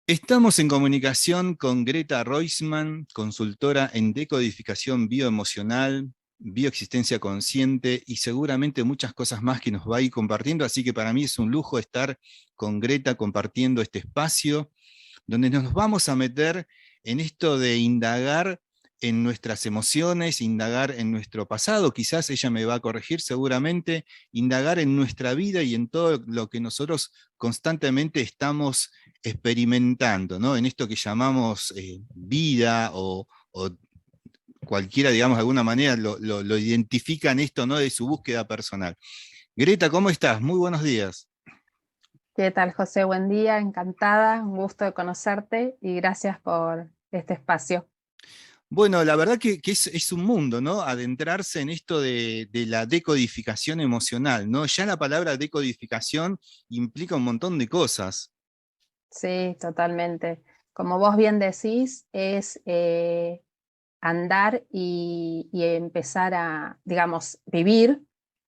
Estamos en comunicación con Greta Roisman, consultora en decodificación bioemocional, bioexistencia consciente y seguramente muchas cosas más que nos va a ir compartiendo, así que para mí es un lujo estar con Greta compartiendo este espacio donde nos vamos a meter en esto de indagar en nuestras emociones, indagar en nuestro pasado, quizás ella me va a corregir seguramente, indagar en nuestra vida y en todo lo que nosotros constantemente estamos experimentando, ¿no? En esto que llamamos vida o cualquiera, digamos, de alguna manera lo identifica en esto, ¿no? De su búsqueda personal. Greta, ¿cómo estás? Muy buenos días. ¿Qué tal, José? Buen día, encantada, un gusto de conocerte y gracias por este espacio. Bueno, la verdad que es un mundo, ¿no? Adentrarse en esto de la decodificación emocional, ¿no? Ya la palabra decodificación implica un montón de cosas. Sí, totalmente. Como vos bien decís, es andar y empezar a, digamos, vivir.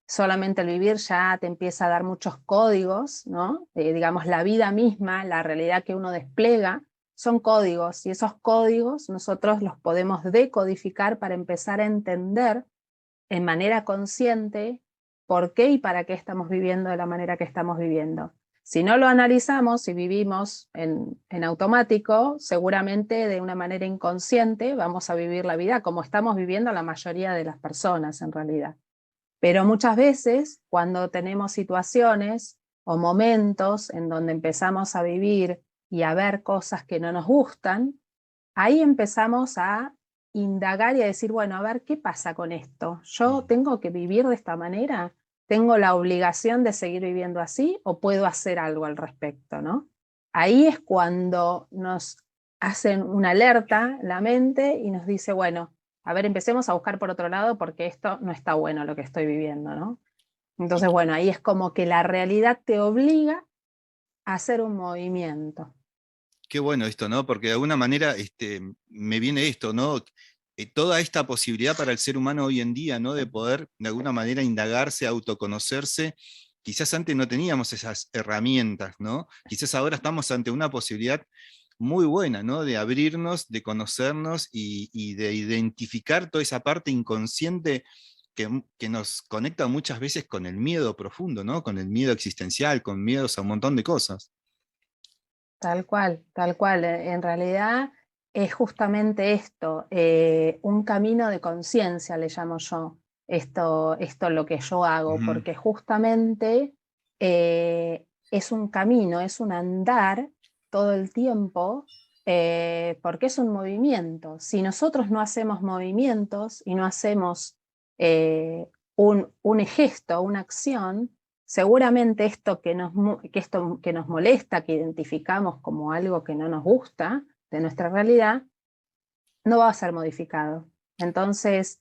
Solamente el vivir ya te empieza a dar muchos códigos, ¿no? Digamos, la vida misma, la realidad que uno despliega, son códigos y esos códigos nosotros los podemos decodificar para empezar a entender en manera consciente por qué y para qué estamos viviendo de la manera que estamos viviendo. Si no lo analizamos y vivimos en automático, seguramente de una manera inconsciente vamos a vivir la vida como estamos viviendo la mayoría de las personas en realidad. Pero muchas veces cuando tenemos situaciones o momentos en donde empezamos a vivir y a ver cosas que no nos gustan, ahí empezamos a indagar y a decir, bueno, a ver, ¿qué pasa con esto? ¿Yo Mm. tengo que vivir de esta manera? ¿Tengo la obligación de seguir viviendo así o puedo hacer algo al respecto, ¿no? Ahí es cuando nos hacen una alerta la mente y nos dice, bueno, a ver, empecemos a buscar por otro lado porque esto no está bueno lo que estoy viviendo, ¿no? Y Entonces, bueno, ahí es como que la realidad te obliga a hacer un movimiento. qué bueno esto, ¿no? Porque de alguna manera me viene esto, ¿no? Toda esta posibilidad para el ser humano hoy en día, ¿no? De poder de alguna manera indagarse, autoconocerse. Quizás antes no teníamos esas herramientas, ¿no? Quizás ahora estamos ante una posibilidad muy buena, ¿no? De abrirnos, de conocernos y de identificar toda esa parte inconsciente que nos conecta muchas veces con el miedo profundo, ¿no? Con el miedo existencial, con miedos a un montón de cosas. Tal cual, tal cual. En realidad es justamente esto, un camino de conciencia, le llamo yo, esto lo que yo hago, Ujú. porque justamente es un camino, es un andar todo el tiempo, porque es un movimiento. Si nosotros no hacemos movimientos y no hacemos un gesto, una acción, seguramente esto que nos molesta, que identificamos como algo que no nos gusta de nuestra realidad, no va a ser modificado. Entonces,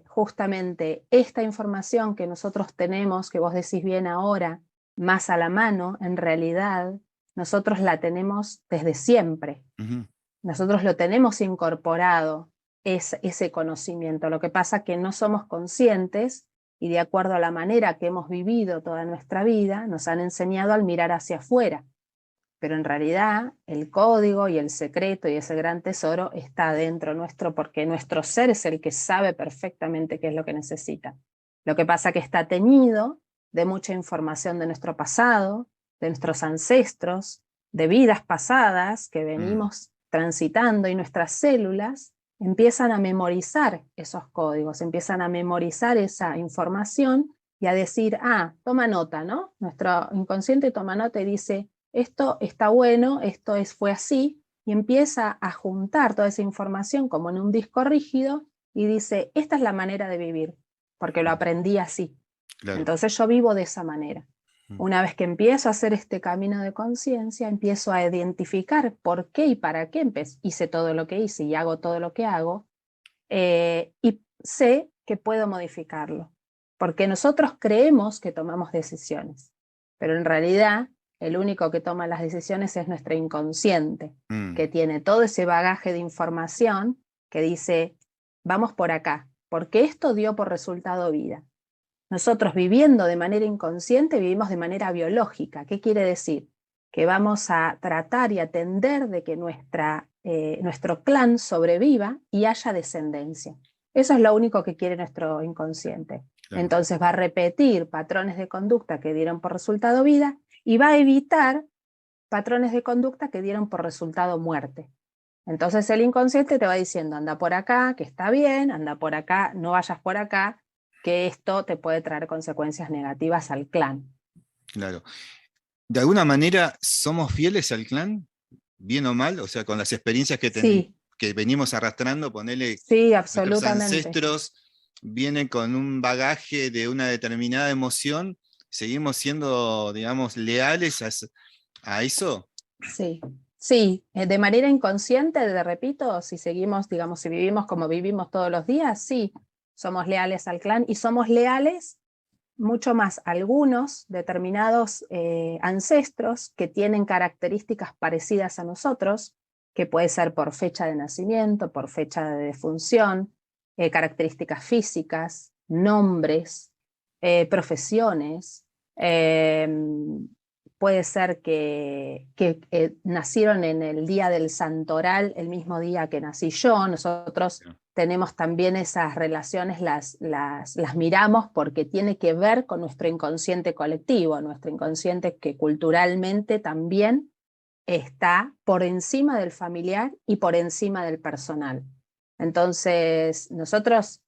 justamente esta información que nosotros tenemos, que vos decís bien ahora, más a la mano, en realidad, nosotros la tenemos desde siempre. Ujú. Nosotros lo tenemos incorporado, ese conocimiento. Lo que pasa es que no somos conscientes y de acuerdo a la manera que hemos vivido toda nuestra vida, nos han enseñado al mirar hacia afuera. Pero en realidad el código y el secreto y ese gran tesoro está dentro nuestro porque nuestro ser es el que sabe perfectamente qué es lo que necesita. Lo que pasa es que está teñido de mucha información de nuestro pasado, de nuestros ancestros, de vidas pasadas que Mm. venimos transitando y nuestras células empiezan a memorizar esos códigos, empiezan a memorizar esa información y a decir, ah, toma nota, ¿no? Nuestro inconsciente toma nota y dice, esto está bueno, fue así, y empieza a juntar toda esa información como en un disco rígido y dice, esta es la manera de vivir, porque lo Mm. aprendí así. Claro. Entonces yo vivo de esa manera. Mm. Una vez que empiezo a hacer este camino de conciencia, empiezo a identificar por qué y para qué hice todo lo que hice y hago todo lo que hago, y sé que puedo modificarlo, porque nosotros creemos que tomamos decisiones, pero en realidad el único que toma las decisiones es nuestro inconsciente, Mm. que tiene todo ese bagaje de información que dice, vamos por acá, porque esto dio por resultado vida. Nosotros viviendo de manera inconsciente vivimos de manera biológica. ¿Qué quiere decir? que vamos a tratar y atender de que nuestro clan sobreviva y haya descendencia. Eso es lo único que quiere nuestro inconsciente. Claro. Entonces va a repetir patrones de conducta que dieron por resultado vida y va a evitar patrones de conducta que dieron por resultado muerte. Entonces el inconsciente te va diciendo, anda por acá, que está bien, anda por acá, no vayas por acá, que esto te puede traer consecuencias negativas al clan. Claro. De alguna manera, ¿somos fieles al clan? Bien o mal, o sea, con las experiencias Sí, que venimos arrastrando, ponele, sí, nuestros absolutamente. ancestros vienen con un bagaje de una determinada emoción, seguimos siendo, digamos, leales a eso. Sí, sí, de manera inconsciente, te repito, si seguimos, digamos, si vivimos como vivimos todos los días, sí, somos leales al clan y somos leales mucho más a algunos determinados ancestros que tienen características parecidas a nosotros, que puede ser por fecha de nacimiento, por fecha de defunción, características físicas, nombres, profesiones. eh, Puede ser que nacieron en el día del santoral, el mismo día que nací yo. Nosotros tenemos también esas relaciones, las miramos porque tiene que ver con nuestro inconsciente colectivo, nuestro inconsciente que culturalmente también está por encima del familiar y por encima del personal. Entonces, nosotros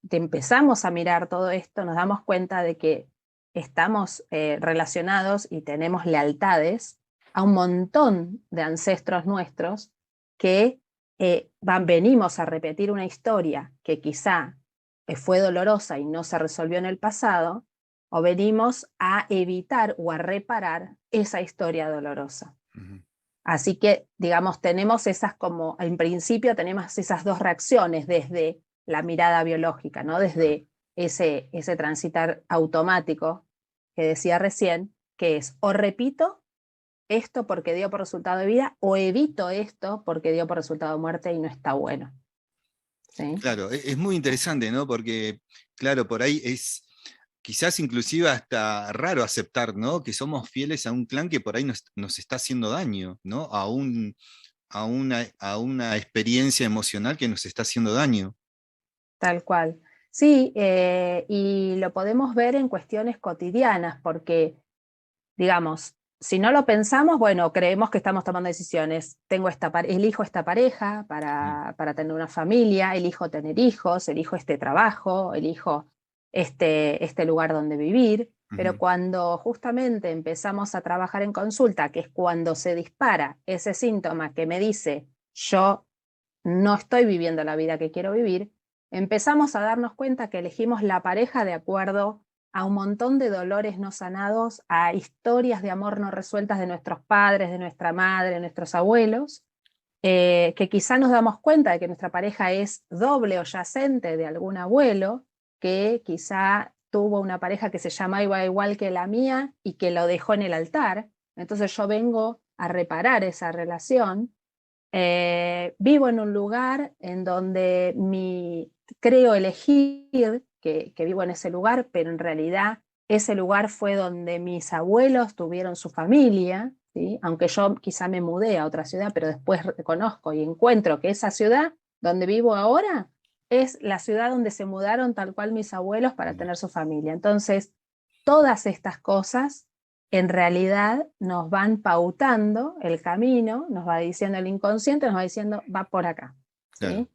empezamos a mirar todo esto, nos damos cuenta de que estamos relacionados y tenemos lealtades a un montón de ancestros nuestros que venimos a repetir una historia que quizá fue dolorosa y no se resolvió en el pasado, o venimos a evitar o a reparar esa historia dolorosa. Ujú. Así que, digamos, tenemos esas como, en principio tenemos esas dos reacciones desde la mirada biológica, ¿no? Claro. Desde ese transitar automático que decía recién, que es o repito esto porque dio por resultado de vida o evito esto porque dio por resultado de muerte y no está bueno. ¿Sí? Claro, es muy interesante, ¿no? Porque, claro, por ahí es quizás inclusive hasta raro aceptar, ¿no? Que somos fieles a un clan que por ahí nos está haciendo daño, ¿no? A una experiencia emocional que nos está haciendo daño. Tal cual. Sí, y lo podemos ver en cuestiones cotidianas, porque digamos, si no lo pensamos, bueno, creemos que estamos tomando decisiones. Elijo esta pareja Mm. para tener una familia, elijo tener hijos, elijo este trabajo, elijo este lugar donde vivir. Pero Ujú. cuando justamente empezamos a trabajar en consulta, que es cuando se dispara ese síntoma que me dice, yo no estoy viviendo la vida que quiero vivir, empezamos a darnos cuenta que elegimos la pareja de acuerdo a un montón de dolores no sanados, a historias de amor no resueltas de nuestros padres, de nuestra madre, de nuestros abuelos, que quizá nos damos cuenta de que nuestra pareja es doble o yacente de algún abuelo, que quizá tuvo una pareja que se llamaba igual que la mía y que lo dejó en el altar. Entonces yo vengo a reparar esa relación. Vivo en un lugar en donde creo elegir que vivo en ese lugar, pero en realidad ese lugar fue donde mis abuelos tuvieron su familia, ¿sí? Aunque yo quizá me mudé a otra ciudad, pero después reconozco y encuentro que esa ciudad donde vivo ahora es la ciudad donde se mudaron tal cual mis abuelos para Mira. tener su familia. Entonces, todas estas cosas en realidad nos van pautando el camino, nos va diciendo el inconsciente, nos va diciendo, va por acá. Claro, ¿Sí?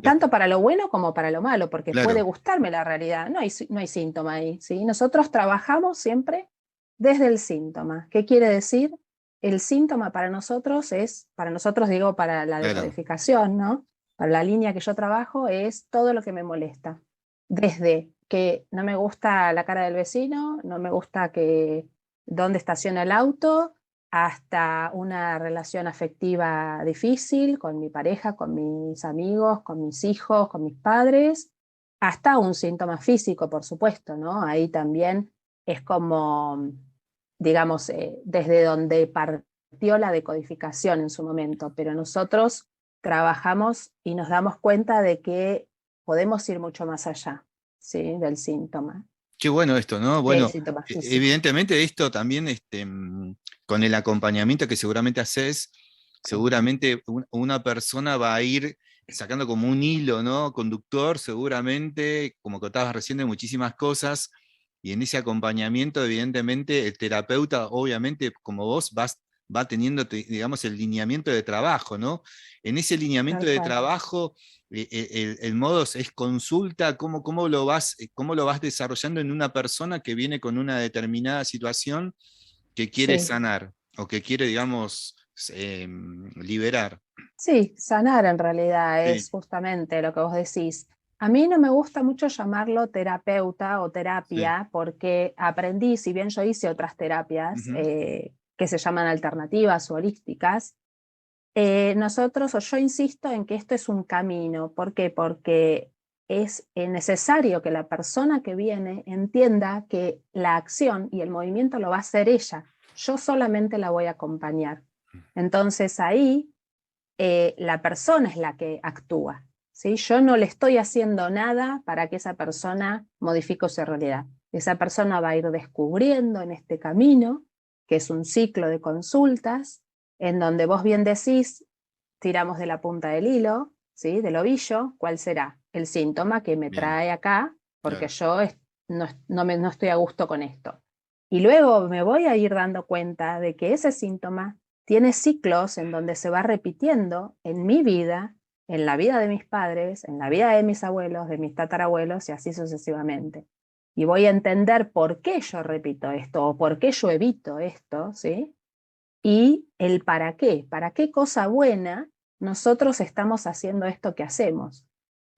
Tanto para lo bueno como para lo malo, porque puede claro, gustarme la realidad, no hay síntoma ahí. ¿Sí? Nosotros trabajamos siempre desde el síntoma. ¿Qué quiere decir? El síntoma para nosotros digo para la claro. decodificación, ¿no? Para la línea que yo trabajo es todo lo que me molesta. Desde que no me gusta la cara del vecino, no me gusta que dónde estaciona el auto, hasta una relación afectiva difícil con mi pareja, con mis amigos, con mis hijos, con mis padres, hasta un síntoma físico, por supuesto, ¿no? Ahí también es como, digamos, desde donde partió la decodificación en su momento, pero nosotros trabajamos y nos damos cuenta de que podemos ir mucho más allá, ¿sí? Del síntoma. Qué bueno esto, ¿no? de Bueno, síntomas físicos. evidentemente esto también, con el acompañamiento que seguramente haces, seguramente una persona va a ir sacando como un hilo, ¿no? Conductor, seguramente, como contabas recién, de muchísimas cosas, y en ese acompañamiento, evidentemente, el terapeuta, obviamente, como vos, va teniendo, digamos, el lineamiento de trabajo, ¿no? En ese lineamiento Tal de cual. trabajo el modo es consulta, cómo lo vas desarrollando en una persona que viene con una determinada situación que quiere Sí. sanar o que quiere, digamos, liberar. Sí, sanar en realidad Sí. es justamente lo que vos decís. A mí no me gusta mucho llamarlo terapeuta o Sí. terapia porque aprendí, si bien yo hice otras terapias Ujú. que se llaman alternativas o holísticas, nosotros, o yo insisto en que esto es un camino. ¿Por qué? Porque es necesario que la persona que viene entienda que la acción y el movimiento lo va a hacer ella. Yo solamente la voy a acompañar. Entonces ahí la persona es la que actúa. ¿Sí? Yo no le estoy haciendo nada para que esa persona modifique su realidad. Esa persona va a ir descubriendo en este camino, que es un ciclo de consultas, en donde vos bien decís, tiramos de la punta del hilo, ¿sí? Del ovillo, ¿cuál será? El síntoma que me Bien, trae acá, porque claro. yo no estoy a gusto con esto. Y luego me voy a ir dando cuenta de que ese síntoma tiene ciclos en donde se va repitiendo en mi vida, en la vida de mis padres, en la vida de mis abuelos, de mis tatarabuelos y así sucesivamente. Y voy a entender por qué yo repito esto o por qué yo evito esto, ¿sí? Y el para qué cosa buena nosotros estamos haciendo esto que hacemos.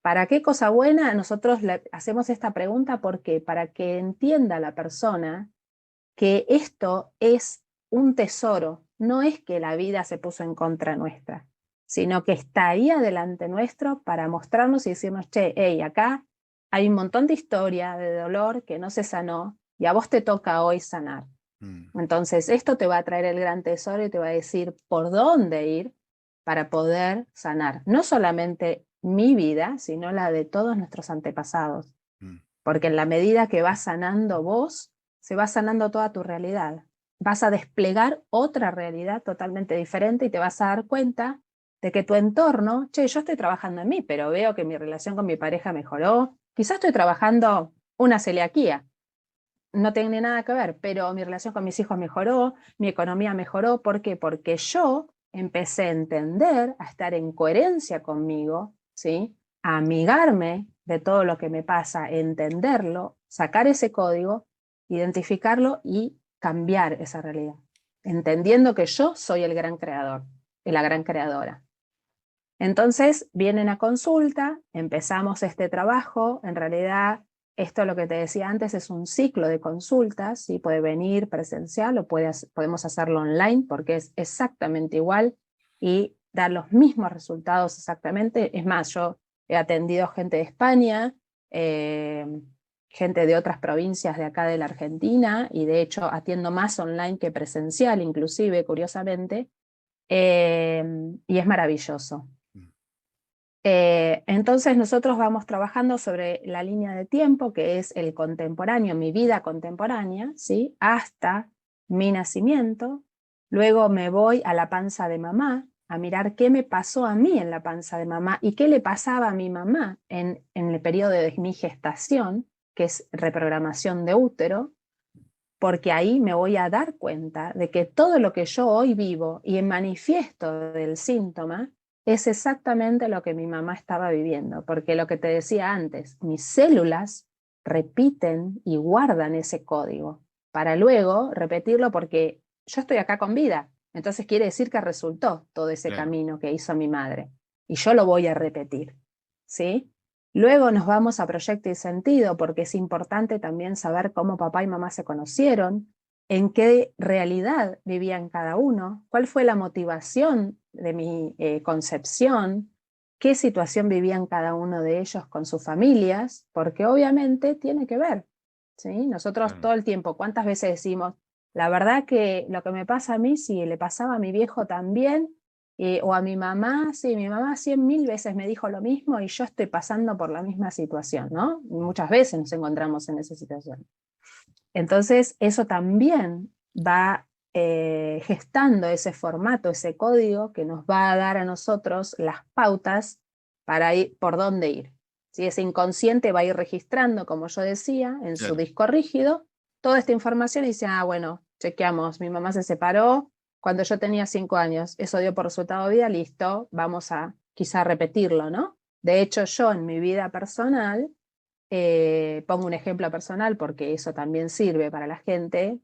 ¿Para qué cosa buena nosotros hacemos esta pregunta? ¿Por qué? Para que entienda la persona que esto es un tesoro, no es que la vida se puso en contra nuestra, sino que está ahí adelante nuestro para mostrarnos y decirnos, che, hey, acá hay un montón de historia, de dolor que no se sanó y a vos te toca hoy sanar. Mm, Entonces, esto te va a traer el gran tesoro y te va a decir por dónde ir para poder sanar, no solamente mi vida, sino la de todos nuestros antepasados. mm. Porque en la medida que vas sanando vos, se va sanando toda tu realidad. Vas a desplegar otra realidad totalmente diferente y te vas a dar cuenta de que tu entorno, che, yo estoy trabajando en mí, pero veo que mi relación con mi pareja mejoró. Quizás estoy trabajando una celiaquía, no tiene nada que ver, pero mi relación con mis hijos mejoró, mi economía mejoró. ¿Por qué? Porque yo empecé a entender, a estar en coherencia conmigo, ¿sí? A amigarme de todo lo que me pasa, entenderlo, sacar ese código, identificarlo y cambiar esa realidad, entendiendo que yo soy el gran creador y la gran creadora. Entonces vienen a consulta, empezamos este trabajo, en realidad esto lo que te decía antes es un ciclo de consultas, ¿sí? Puede venir presencial o podemos hacerlo online porque es exactamente igual y dar los mismos resultados exactamente. Es más, yo he atendido gente de España, eh, gente de otras provincias de acá de la Argentina y de hecho atiendo más online que presencial, inclusive, curiosamente, eh, y es maravilloso. Entonces nosotros vamos trabajando sobre la línea de tiempo, que es el contemporáneo, mi vida contemporánea, ¿sí? Hasta mi nacimiento. Luego me voy a la panza de mamá, a mirar qué me pasó a mí en la panza de mamá y qué le pasaba a mi mamá en el periodo de mi gestación, que es reprogramación de útero, porque ahí me voy a dar cuenta de que todo lo que yo hoy vivo y manifiesto del síntoma es exactamente lo que mi mamá estaba viviendo, porque lo que te decía antes, mis células repiten y guardan ese código para luego repetirlo porque yo estoy acá con vida, entonces quiere decir que resultó todo ese Claro. camino que hizo mi madre y yo lo voy a repetir, ¿sí? Luego nos vamos a Proyecto y Sentido, porque es importante también saber cómo papá y mamá se conocieron, en qué realidad vivían cada uno, cuál fue la motivación de mi concepción, qué situación vivían cada uno de ellos con sus familias, porque obviamente tiene que ver, ¿sí? Nosotros Claro. todo el tiempo, ¿cuántas veces decimos, la verdad que lo que me pasa a mí, si le pasaba a mi viejo también, O a mi mamá, sí, mi mamá 100.000 veces me dijo lo mismo y yo estoy pasando por la misma situación, ¿no? Muchas veces nos encontramos en esa situación. Entonces, eso también va gestando ese formato, ese código que nos va a dar a nosotros las pautas para ir por dónde ir. ¿Sí? Ese inconsciente va a ir registrando, como yo decía, en su disco rígido, toda esta información y dice, ah, bueno, chequeamos, mi mamá se separó cuando yo tenía 5 años, eso dio por resultado vida, listo, vamos a quizá repetirlo, ¿no? De hecho, yo en mi vida personal, pongo un ejemplo personal porque eso también sirve para la gente,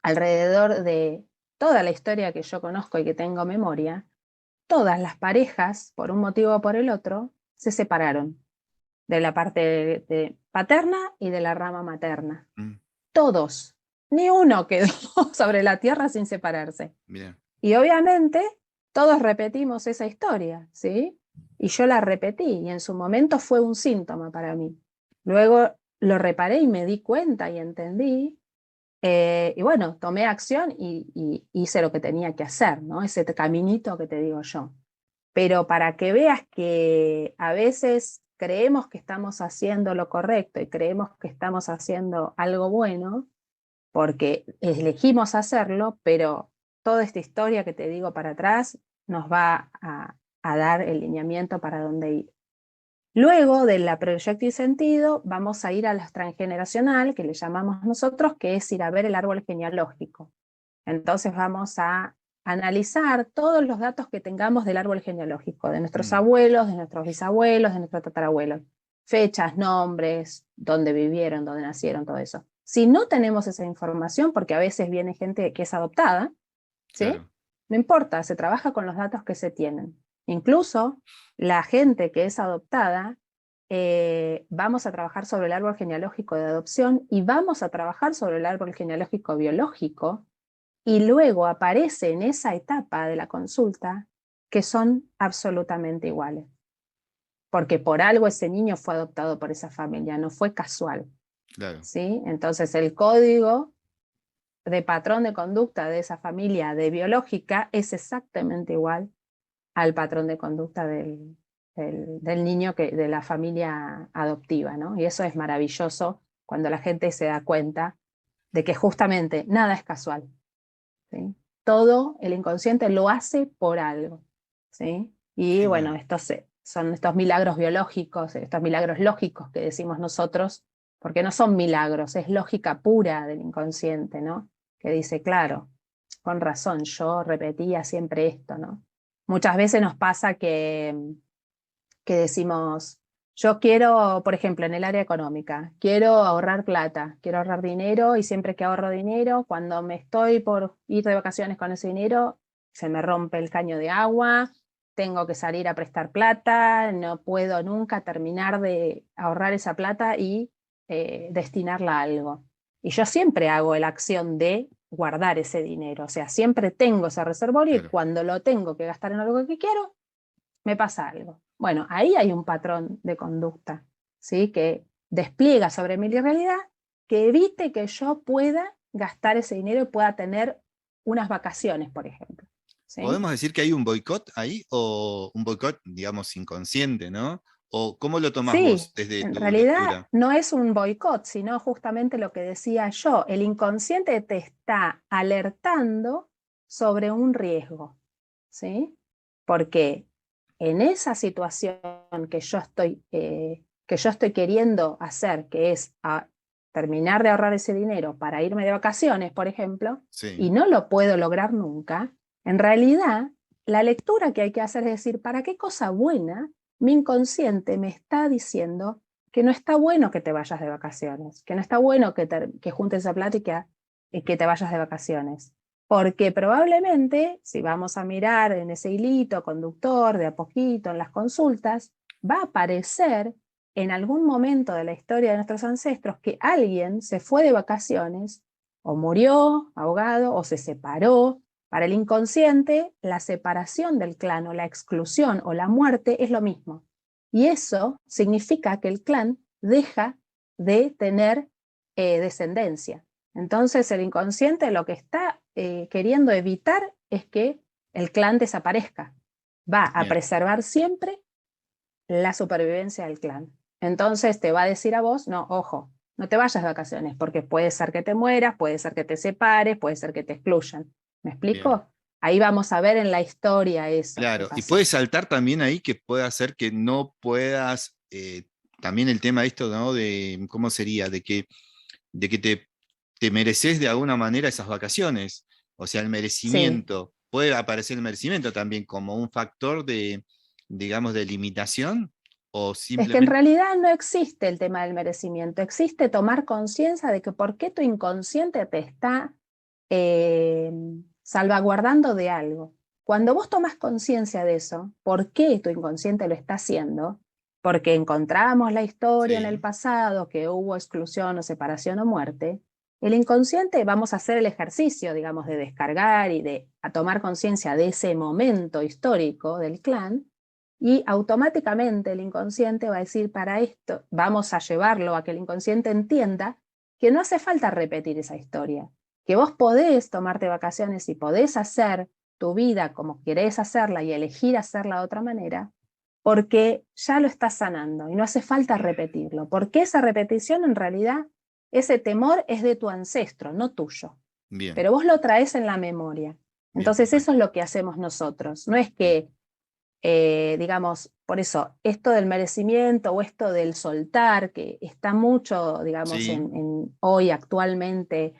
alrededor de toda la historia que yo conozco y que tengo memoria, todas las parejas, por un motivo o por el otro, se separaron de la parte paterna y de la rama materna. Todos, ni uno quedó sobre la tierra sin separarse. Bien. Y obviamente todos repetimos esa historia, ¿sí? Y yo la repetí y en su momento fue un síntoma para mí. Luego lo reparé y me di cuenta y entendí. Y bueno, tomé acción y hice lo que tenía que hacer, ¿no? Ese caminito que te digo yo. Pero para que veas que a veces creemos que estamos haciendo lo correcto y creemos que estamos haciendo algo bueno, porque elegimos hacerlo, pero toda esta historia que te digo para atrás nos va a dar el lineamiento para dónde ir. Luego de la proyecto y sentido, vamos a ir a la transgeneracional, que le llamamos nosotros, que es ir a ver el árbol genealógico. Entonces vamos a analizar todos los datos que tengamos del árbol genealógico, de nuestros abuelos, de nuestros bisabuelos, de nuestros tatarabuelos. Fechas, nombres, dónde vivieron, dónde nacieron, todo eso. Si no tenemos esa información, porque a veces viene gente que es adoptada, ¿sí? Claro. No importa, se trabaja con los datos que se tienen. Incluso la gente que es adoptada, vamos a trabajar sobre el árbol genealógico de adopción y vamos a trabajar sobre el árbol genealógico biológico, y luego aparece en esa etapa de la consulta que son absolutamente iguales. Porque por algo ese niño fue adoptado por esa familia, no fue casual. Claro. ¿Sí? Entonces el código de patrón de conducta de esa familia de biológica es exactamente igual al patrón de conducta del niño de la familia adoptiva, ¿no? Y eso es maravilloso cuando la gente se da cuenta de que justamente nada es casual, ¿sí? Todo el inconsciente lo hace por algo, ¿sí? Y bueno, estos son estos milagros biológicos, estos milagros lógicos que decimos nosotros, porque no son milagros, es lógica pura del inconsciente, ¿no? Que dice, claro, con razón, yo repetía siempre esto, ¿no? Muchas veces nos pasa que decimos, yo quiero, por ejemplo, en el área económica, quiero ahorrar plata, quiero ahorrar dinero y siempre que ahorro dinero, cuando me estoy por ir de vacaciones con ese dinero, se me rompe el caño de agua, tengo que salir a prestar plata, no puedo nunca terminar de ahorrar esa plata y destinarla a algo. Y yo siempre hago la acción de guardar ese dinero, o sea, siempre tengo ese reservorio y cuando lo tengo que gastar en algo que quiero, me pasa algo. Bueno, ahí hay un patrón de conducta, ¿sí? Que despliega sobre mi realidad, que evite que yo pueda gastar ese dinero y pueda tener unas vacaciones, por ejemplo. ¿Sí? ¿Podemos decir que hay un boicot ahí? O un boicot, digamos, inconsciente, ¿no? ¿O cómo lo tomás Sí, vos desde en tu realidad lectura? no es un boicot, sino justamente lo que decía yo, el inconsciente te está alertando sobre un riesgo, ¿sí? Porque en esa situación que yo estoy queriendo hacer, que es terminar de ahorrar ese dinero para irme de vacaciones, por ejemplo, Sí. y no lo puedo lograr nunca, en realidad la lectura que hay que hacer es decir, ¿para qué cosa buena mi inconsciente me está diciendo que no está bueno que te vayas de vacaciones, que no está bueno que juntes esa plata y que te vayas de vacaciones? Porque probablemente, si vamos a mirar en ese hilito conductor de a poquito en las consultas, va a aparecer en algún momento de la historia de nuestros ancestros que alguien se fue de vacaciones o murió ahogado o se separó. Para el inconsciente, la separación del clan o la exclusión o la muerte es lo mismo. Y eso significa que el clan deja de tener descendencia. Entonces el inconsciente lo que está queriendo evitar es que el clan desaparezca. Va a Bien, preservar siempre la supervivencia del clan. Entonces te va a decir a vos, no, ojo, no te vayas de vacaciones, porque puede ser que te mueras, puede ser que te separes, puede ser que te excluyan. ¿Me bien. explico? Ahí vamos a ver en la historia eso que Claro, y pasó. puede saltar también ahí que puede hacer que no puedas, también el tema de esto, ¿no? De, ¿cómo sería? De que te mereces de alguna manera esas vacaciones. O sea, el Sí, merecimiento, puede aparecer el merecimiento también como un factor de, digamos, de limitación, o es que en simplemente, realidad no existe el tema del merecimiento, existe tomar conciencia de que por qué tu inconsciente te está eh, salvaguardando de algo. Cuando vos tomas conciencia de eso, ¿por qué tu inconsciente lo está haciendo? Porque encontramos la historia en el sí, pasado, que hubo exclusión o separación o muerte. El inconsciente, vamos a hacer el ejercicio, digamos, de descargar y de a tomar conciencia de ese momento histórico del clan, y automáticamente el inconsciente va a decir, para esto, vamos a llevarlo a que el inconsciente entienda que no hace falta repetir esa historia, que vos podés tomarte vacaciones y podés hacer tu vida como querés hacerla y elegir hacerla de otra manera, porque ya lo estás sanando y no hace falta repetirlo, porque esa repetición en realidad, ese temor es de tu ancestro, no tuyo, bien, pero vos lo traes en la memoria. bien, Entonces eso perfecto. es lo que hacemos nosotros, no es Bien, que, digamos, por eso, esto del merecimiento o esto del soltar, que está mucho, digamos, sí, hoy actualmente,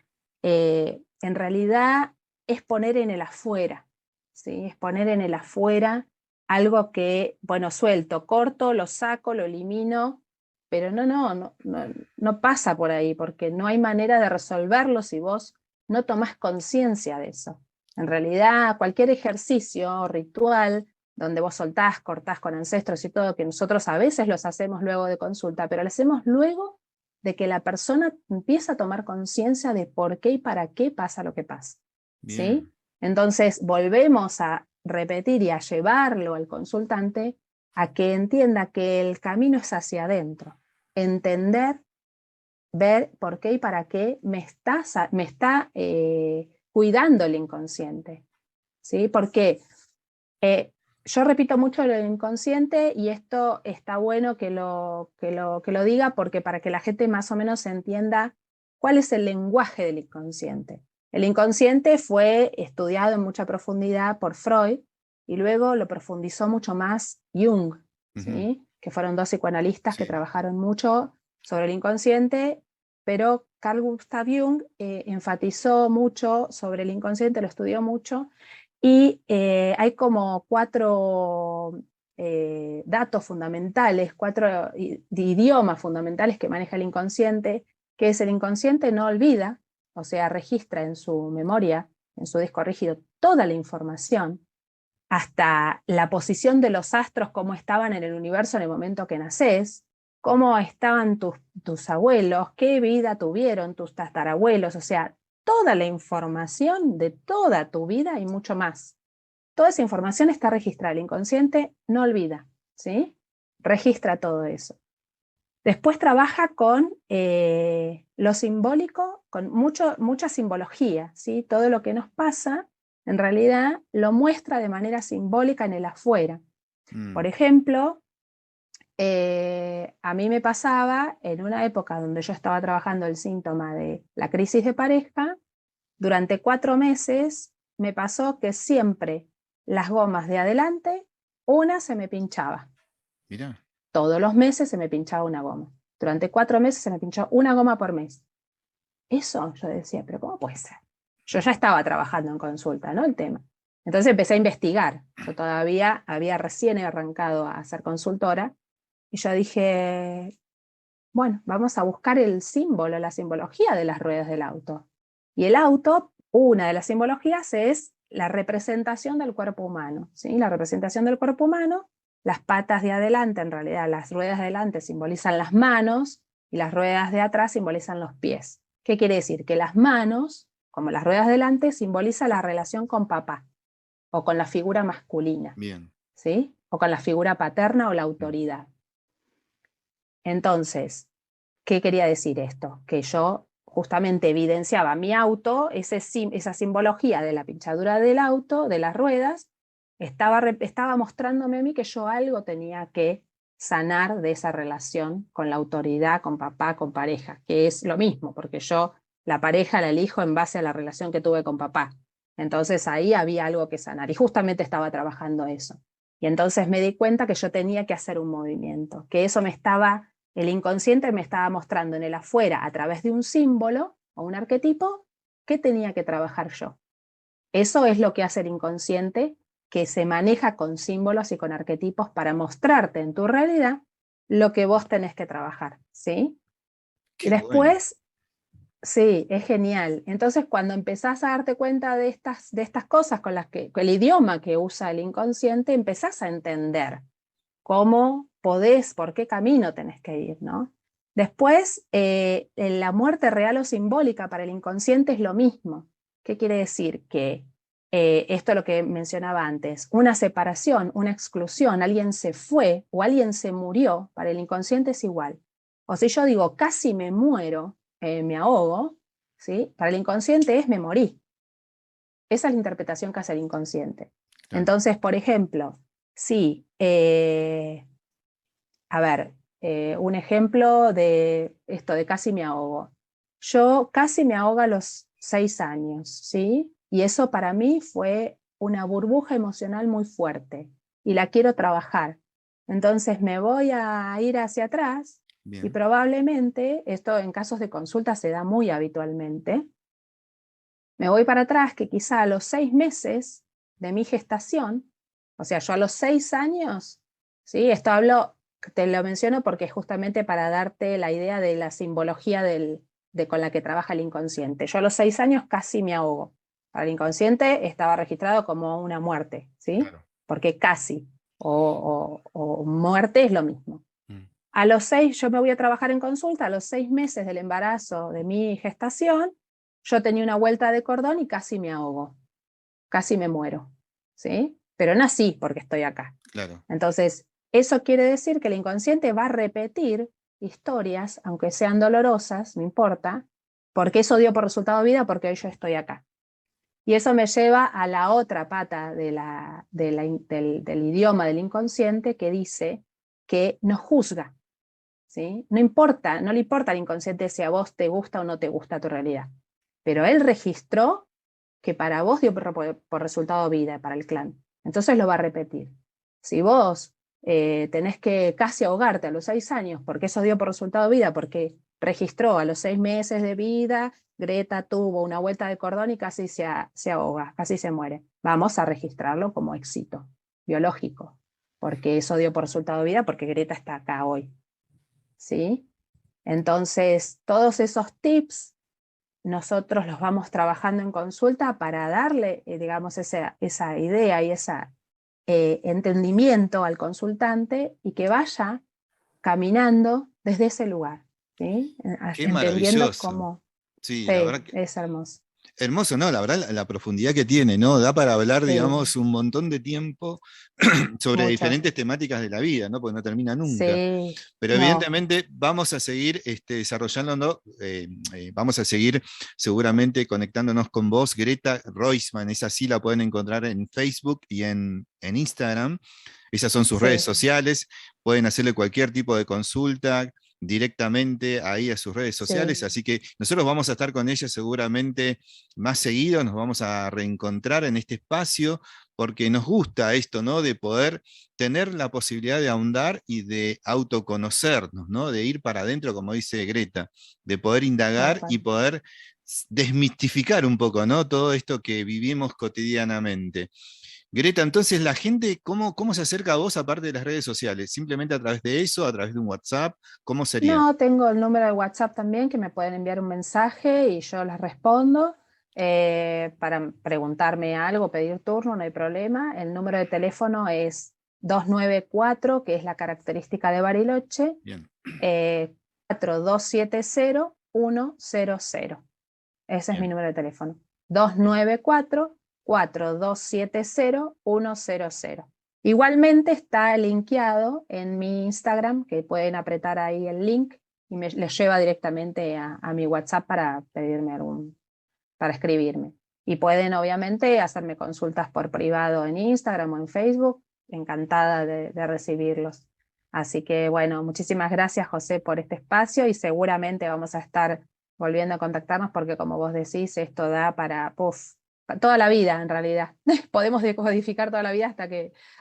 en realidad es poner en el afuera, ¿sí? Es poner en el afuera algo que, bueno, suelto, corto, lo saco, lo elimino, pero no pasa por ahí, porque no hay manera de resolverlo si vos no tomás conciencia de eso. En realidad, cualquier ejercicio o ritual donde vos soltás, cortás con ancestros y todo, que nosotros a veces los hacemos luego de consulta, pero lo hacemos luego de que la persona empieza a tomar conciencia de por qué y para qué pasa lo que pasa. ¿Sí? bien, Entonces volvemos a repetir y a llevarlo al consultante a que entienda que el camino es hacia adentro, entender, ver por qué y para qué me está cuidando el inconsciente. ¿Sí? Porque eh, yo repito mucho lo inconsciente y esto está bueno que lo diga porque para que la gente más o menos entienda cuál es el lenguaje del inconsciente. El inconsciente fue estudiado en mucha profundidad por Freud y luego lo profundizó mucho más Jung, ujú, ¿sí? Que fueron dos psicoanalistas que sí, trabajaron mucho sobre el inconsciente, pero Carl Gustav Jung enfatizó mucho sobre el inconsciente, lo estudió mucho y hay como cuatro datos fundamentales, cuatro idiomas fundamentales que maneja el inconsciente, que es el inconsciente no olvida, o sea, registra en su memoria, en su disco rígido, toda la información, hasta la posición de los astros, cómo estaban en el universo en el momento que nacés, cómo estaban tus abuelos, qué vida tuvieron tus tatarabuelos, o sea, toda la información de toda tu vida y mucho más. Toda esa información está registrada. El inconsciente no olvida, ¿sí? Registra todo eso. Después trabaja con lo simbólico, con mucha simbología, ¿sí? Todo lo que nos pasa, en realidad, lo muestra de manera simbólica en el afuera. Por mm, ejemplo, a mí me pasaba en una época donde yo estaba trabajando el síntoma de la crisis de pareja, durante 4 meses me pasó que siempre las gomas de adelante, una se me pinchaba. mirá, Todos los meses se me pinchaba una goma. Durante 4 meses se me pinchó una goma por mes. Eso yo decía, pero ¿cómo puede ser? Yo ya estaba trabajando en consulta, ¿no? El tema. Entonces empecé a investigar. Yo todavía había recién arrancado a ser consultora y yo dije, bueno, vamos a buscar el símbolo, la simbología de las ruedas del auto. Y el auto, una de las simbologías es la representación del cuerpo humano, ¿sí? La representación del cuerpo humano, las patas de adelante, en realidad las ruedas de adelante simbolizan las manos y las ruedas de atrás simbolizan los pies. ¿Qué quiere decir? Que las manos, como las ruedas de adelante, simbolizan la relación con papá o con la figura masculina, bien, ¿sí? O con la figura paterna o la mm, autoridad. Entonces, ¿qué quería decir esto? Que yo justamente evidenciaba mi auto, esa simbología de la pinchadura del auto, de las ruedas, estaba mostrándome a mí que yo algo tenía que sanar de esa relación con la autoridad, con papá, con pareja, que es lo mismo, porque yo la pareja la elijo en base a la relación que tuve con papá. Entonces ahí había algo que sanar y justamente estaba trabajando eso. Y entonces me di cuenta que yo tenía que hacer un movimiento, que eso el inconsciente me estaba mostrando en el afuera a través de un símbolo o un arquetipo que tenía que trabajar yo. Eso es lo que hace el inconsciente, que se maneja con símbolos y con arquetipos para mostrarte en tu realidad lo que vos tenés que trabajar, ¿sí? Y Qué bueno. después, sí, es genial. Entonces, cuando empezás a darte cuenta de estas cosas con el idioma que usa el inconsciente, empezás a entender cómo podés, por qué camino tenés que ir, ¿no? Después, la muerte real o simbólica para el inconsciente es lo mismo. ¿Qué quiere decir? Que esto es lo que mencionaba antes, una separación, una exclusión, alguien se fue o alguien se murió, para el inconsciente es igual. O si yo digo casi me muero, me ahogo, ¿sí? Para el inconsciente es me morí. Esa es la interpretación que hace el inconsciente. Claro. Entonces, por ejemplo, si a ver, un ejemplo de esto de casi me ahogo. Yo casi me ahogo a los 6 años, ¿sí? Y eso para mí fue una burbuja emocional muy fuerte y la quiero trabajar. Entonces me voy a ir hacia atrás y Bien. probablemente, esto en casos de consulta se da muy habitualmente, me voy para atrás que quizá a los 6 meses de mi gestación, o sea, yo a los 6 años, ¿sí? Te lo menciono porque es justamente para darte la idea de la simbología con la que trabaja el inconsciente. Yo a los 6 años casi me ahogo. Para el inconsciente estaba registrado como una muerte, ¿sí? Claro. Porque casi, o muerte es lo mismo. Mm. A los 6 yo me voy a trabajar en consulta, a los 6 meses del embarazo de mi gestación, yo tenía una vuelta de cordón y casi me ahogo, casi me muero, ¿sí? Pero nací porque estoy acá. Claro. Entonces, eso quiere decir que el inconsciente va a repetir historias, aunque sean dolorosas, no importa, porque eso dio por resultado vida porque hoy yo estoy acá. Y eso me lleva a la otra pata del idioma del inconsciente que dice que nos juzga. ¿Sí? No importa, no le importa al inconsciente si a vos te gusta o no te gusta tu realidad. Pero él registró que para vos dio por resultado vida, para el clan. Entonces lo va a repetir. Si vos tenés que casi ahogarte a los 6 años, porque eso dio por resultado vida, porque registró a los 6 meses de vida, Greta tuvo una vuelta de cordón y casi se ahoga, casi se muere. Vamos a registrarlo como éxito biológico, porque eso dio por resultado vida, porque Greta está acá hoy. ¿Sí? Entonces, todos esos tips nosotros los vamos trabajando en consulta para darle, digamos, esa idea y ese entendimiento al consultante y que vaya caminando desde ese lugar, ¿sí? Qué Entendiendo maravilloso. cómo, Sí, la sí, verdad que es hermoso. hermoso, ¿no? La verdad, la profundidad que tiene, ¿no? Da para hablar, Sí, digamos, un montón de tiempo sobre mucho. diferentes temáticas de la vida, ¿no? Porque no termina nunca. Sí, Pero no, evidentemente vamos a seguir desarrollando, vamos a seguir seguramente conectándonos con vos, Greta Roisman, esa sí la pueden encontrar en Facebook y en Instagram. Esas son sus redes sí, sociales, pueden hacerle cualquier tipo de consulta directamente ahí a sus redes sociales, sí, así que nosotros vamos a estar con ella seguramente más seguido, nos vamos a reencontrar en este espacio, porque nos gusta esto, ¿no? De poder tener la posibilidad de ahondar y de autoconocernos, ¿no? De ir para adentro, como dice Greta, de poder tal indagar y cual. poder desmistificar un poco, ¿no? Todo esto que vivimos cotidianamente. Greta, entonces la gente, ¿cómo se acerca a vos aparte de las redes sociales? ¿Simplemente a través de eso, a través de un WhatsApp? ¿Cómo sería? No, tengo el número de WhatsApp también que me pueden enviar un mensaje y yo les respondo. Para preguntarme algo, pedir turno, no hay problema. El número de teléfono es 294, que es la característica de Bariloche, Bien, 4270-100. Ese es mi bien, número de teléfono. bien. 294-4270-100. Igualmente está linkeado en mi Instagram, que pueden apretar ahí el link y les lleva directamente a mi WhatsApp para pedirme para escribirme. Y pueden obviamente hacerme consultas por privado en Instagram o en Facebook, encantada de recibirlos. Así que bueno, muchísimas gracias José por este espacio y seguramente vamos a estar volviendo a contactarnos porque como vos decís, esto da para toda la vida en realidad. Podemos decodificar toda la vida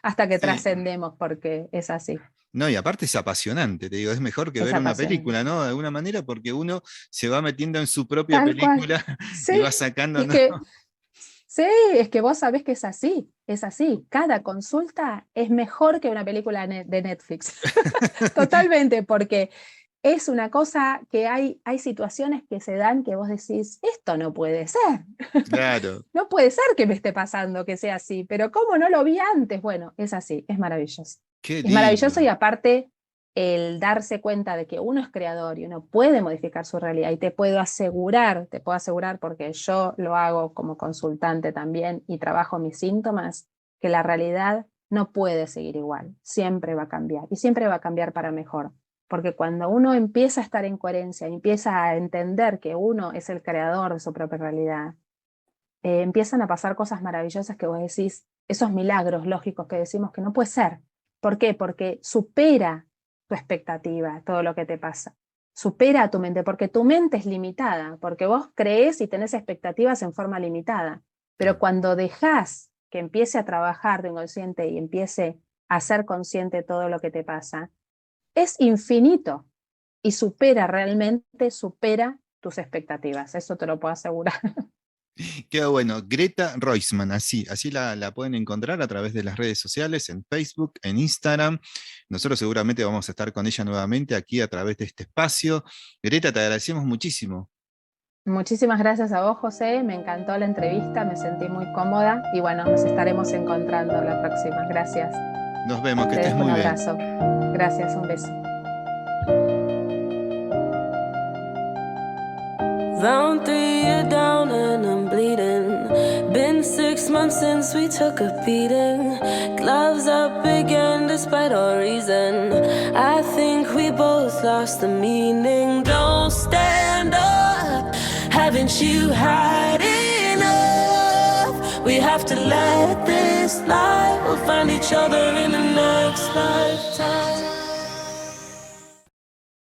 hasta que Sí. trascendemos porque es así. No, y aparte es apasionante, te digo, es mejor que Es ver una apasionante. película, ¿no? De alguna manera, porque uno se va metiendo en su propia Tal cual. película Sí, y va sacando, es ¿no? que sí, es que vos sabés que es así, es así. Cada consulta es mejor que una película de Netflix. Totalmente, porque es una cosa que hay situaciones que se dan que vos decís, esto no puede ser. Claro. No puede ser que me esté pasando que sea así, pero ¿cómo no lo vi antes? Bueno, es así, es maravilloso. Qué Es maravilloso y lindo. aparte el darse cuenta de que uno es creador y uno puede modificar su realidad y te puedo asegurar porque yo lo hago como consultante también y trabajo mis síntomas, que la realidad no puede seguir igual, siempre va a cambiar y siempre va a cambiar para mejor. Porque cuando uno empieza a estar en coherencia, empieza a entender que uno es el creador de su propia realidad, empiezan a pasar cosas maravillosas que vos decís, esos milagros lógicos que decimos que no puede ser. ¿Por qué? Porque supera tu expectativa, todo lo que te pasa. Supera a tu mente, porque tu mente es limitada, porque vos crees y tenés expectativas en forma limitada. Pero cuando dejás que empiece a trabajar de inconsciente y empiece a ser consciente todo lo que te pasa, es infinito y supera tus expectativas. Eso te lo puedo asegurar. Qué bueno. Greta Roisman, así la pueden encontrar a través de las redes sociales, en Facebook, en Instagram. Nosotros seguramente vamos a estar con ella nuevamente aquí a través de este espacio. Greta, te agradecemos muchísimo. Muchísimas gracias a vos, José. Me encantó la entrevista, me sentí muy cómoda y bueno, nos estaremos encontrando la próxima. Gracias. Nos vemos, que Te estés dejo un muy bien. abrazo. Gracias, un beso. Round 3, you're down and I'm bleeding. Been 6 months since we took a beating. Gloves up again despite our reason. I think we both lost the meaning. Don't stand up, haven't you had enough? We have to let this lie. We'll find each other in the next lifetime.